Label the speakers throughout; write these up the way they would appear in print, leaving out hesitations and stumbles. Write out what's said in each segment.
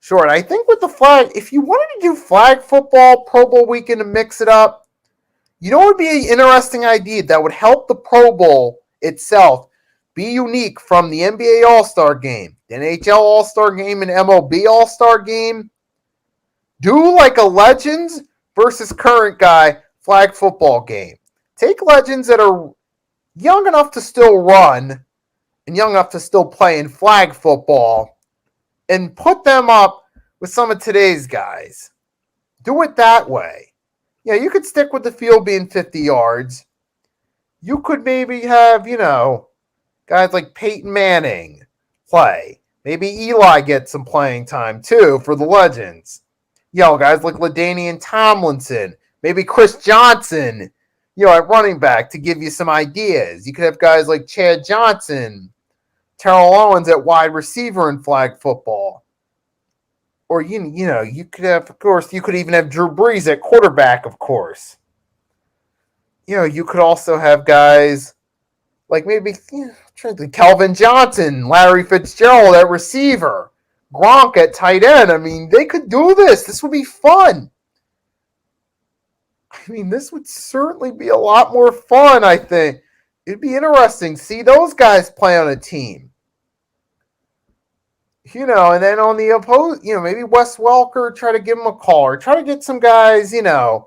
Speaker 1: Sure, and I think with the flag, if you wanted to do flag football, Pro Bowl weekend to mix it up, you know what would be an interesting idea that would help the Pro Bowl itself be unique from the NBA All-Star Game, the NHL All-Star Game, and MLB All-Star Game? Do like a Legends versus current guy flag football game. Take legends that are young enough to still run and young enough to still play in flag football and put them up with some of today's guys. Do it that way. Yeah, you could stick with the field being 50 yards. You could maybe have, guys like Peyton Manning play. Maybe Eli gets some playing time too for the Legends. Guys like LaDainian Tomlinson. Maybe Chris Johnson, at running back to give you some ideas. You could have guys like Chad Johnson, Terrell Owens at wide receiver in flag football. Or, you could have, of course, you could even have Drew Brees at quarterback, of course. You could also have guys like maybe Calvin Johnson, Larry Fitzgerald at receiver, Gronk at tight end. I mean, they could do this. This would be fun. I mean, this would certainly be a lot more fun, I think. It'd be interesting to see those guys play on a team. And then on the opposed, maybe Wes Welker, try to give him a call or try to get some guys, that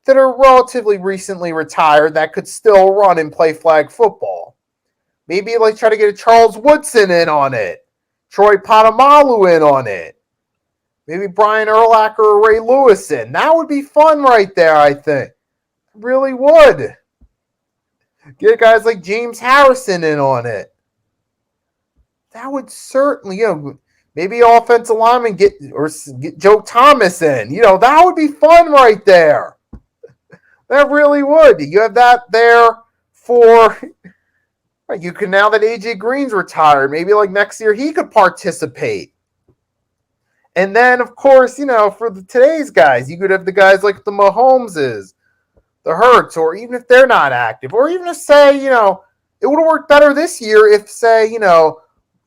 Speaker 1: are relatively recently retired that could still run and play flag football. Maybe like try to get a Charles Woodson in on it, Troy Polamalu in on it. Maybe Brian Urlacher or Ray Lewis in. That would be fun right there, I think. It really would. Get guys like James Harrison in on it. That would certainly, maybe offensive lineman get Joe Thomas in. That would be fun right there. That really would. You have that there for, you can, now that AJ Green's retired, maybe like next year he could participate. And then, of course, for today's guys, you could have the guys like the Mahomeses, the Hurts, or even if they're not active, or even if, say, it would have worked better this year if, say,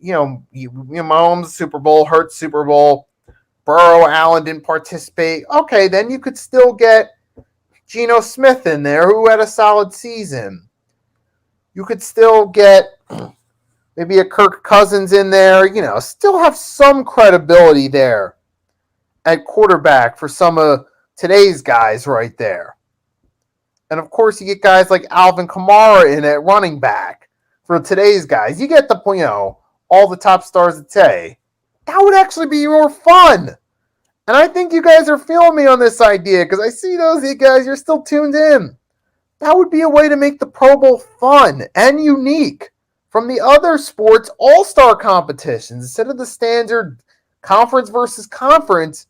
Speaker 1: Mahomes Super Bowl, Hurts Super Bowl, Burrow, Allen didn't participate. Okay, then you could still get Geno Smith in there, who had a solid season. You could still get maybe a Kirk Cousins in there, still have some credibility there at quarterback for some of today's guys right there. And of course, you get guys like Alvin Kamara in at running back for today's guys. You get the point, all the top stars of today. That would actually be more fun. And I think you guys are feeling me on this idea because I see those guys, you're still tuned in. That would be a way to make the Pro Bowl fun and unique from the other sports all-star competitions. Instead of the standard conference versus conference,